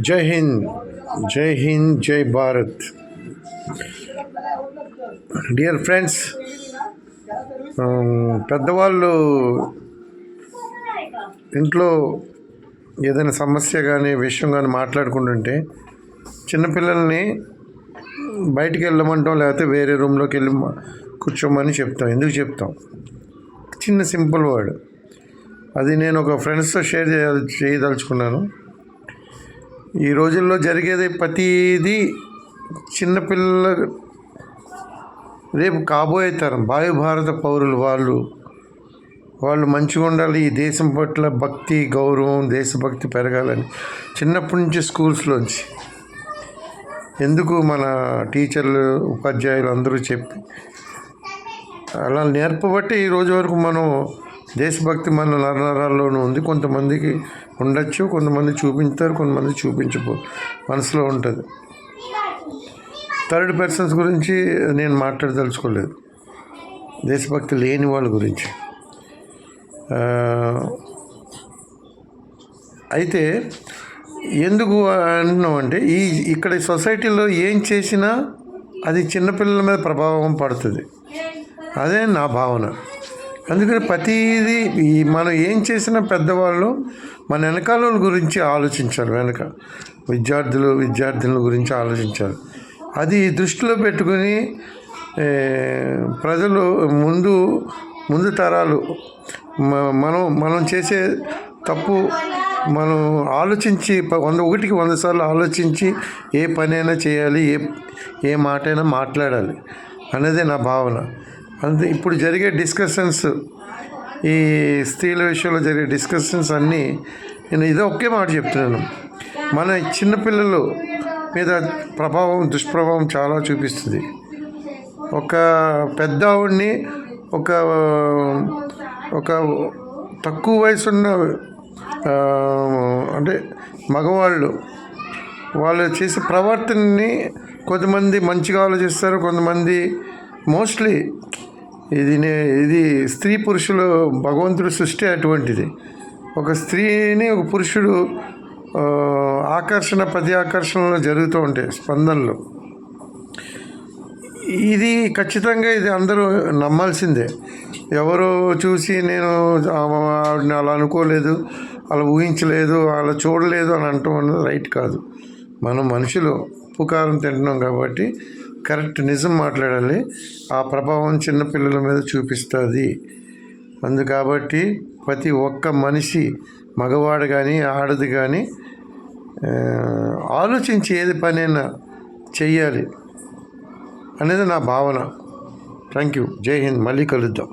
జై హింద్, జై హింద్, జై భారత్. డియర్ ఫ్రెండ్స్, పెద్దవాళ్ళు ఇంట్లో ఏదైనా సమస్య కానీ విషయం కానీ మాట్లాడుకుంటుంటే చిన్నపిల్లల్ని బయటికి వెళ్ళమంటాం, లేకపోతే వేరే రూమ్లోకి వెళ్ళి కూర్చోమని చెప్తాం. ఎందుకు చెప్తాం? చిన్న సింపుల్ వర్డ్. అది నేను ఒక ఫ్రెండ్స్తో షేర్ చేయదలుచుకున్నాను. ఈ రోజుల్లో జరిగేది ప్రతిదీ చిన్నపిల్లల రేపు కాబోయే తరం భావి భారత పౌరులు వాళ్ళు మంచిగా ఉండాలి, ఈ దేశం పట్ల భక్తి, గౌరవం, దేశభక్తి పెరగాలని చిన్నప్పటి నుంచి స్కూల్స్లోంచి ఎందుకు మన టీచర్లు, ఉపాధ్యాయులు అందరూ చెప్పి అలా నేర్పబట్టి ఈ రోజు వరకు మనం దేశభక్తి మన నరనరాల్లోనూ ఉంది. కొంతమందికి ఉండొచ్చు, కొంతమంది చూపించారు, కొంతమంది చూపించబో మనసులో ఉంటుంది. థర్డ్ పర్సన్స్ గురించి నేను మాట్లాడదలుచుకోలేదు, దేశభక్తి లేని వాళ్ళ గురించి. అయితే ఎందుకు అంటున్నామంటే ఇక్కడ సొసైటీలో ఏం చేసినా అది చిన్నపిల్లల మీద ప్రభావం పడుతుంది. అదే నా భావన. అందుకని ప్రతిదీ మనం ఏం చేసినా పెద్దవాళ్ళు మన వెనకాల గురించి ఆలోచించాలి. విద్యార్థుల గురించి ఆలోచించాలి. అది దృష్టిలో పెట్టుకుని ప్రజలు ముందు తరాలు మనం చేసే తప్పు మనం ఆలోచించి 100కి 100 సార్లు ఆలోచించి ఏ పనైనా చేయాలి, ఏ మాట అయినా మాట్లాడాలి అనేది నా భావన. అంతే. ఇప్పుడు జరిగే డిస్కషన్స్, ఈ స్త్రీల విషయంలో జరిగే డిస్కషన్స్ అన్నీ నేను ఇదే ఒకే మాట చెప్తున్నాను. మన చిన్నపిల్లలు మీద దుష్ప్రభావం చాలా చూపిస్తుంది. ఒక పెద్ద ఆవిడ్ని ఒక తక్కువ వయసున్న అంటే మగవాళ్ళు చేసే ప్రవర్తనని కొంతమంది మంచిగా ఆలోచిస్తారు, కొంతమంది మోస్ట్లీ ఇది స్త్రీ పురుషులు భగవంతుడి సృష్టి అటువంటిది. ఒక స్త్రీని ఒక పురుషుడు ప్రతి ఆకర్షణలో జరుగుతూ ఉంటాయి, స్పందనలు. ఇది ఖచ్చితంగా ఇది అందరూ నమ్మాల్సిందే. ఎవరో చూసి నేను ఆవిడని అలా అనుకోలేదు, అలా ఊహించలేదు, అలా చూడలేదు అని అంటాం అన్నది రైట్ కాదు. మనం మనుషులు ఉప్పుకారం తింటున్నాం కాబట్టి కరెక్ట్ నిజం మాట్లాడాలి. ఆ ప్రభావం చిన్నపిల్లల మీద చూపిస్తుంది. కాబట్టి ప్రతి ఒక్క మనిషి, మగవాడు కానీ ఆడది కానీ ఆలోచించి ఏది పనైనా చెయ్యాలి అనేది నా భావన. Thank you. జై హింద్. మళ్ళీ కలుద్దాం.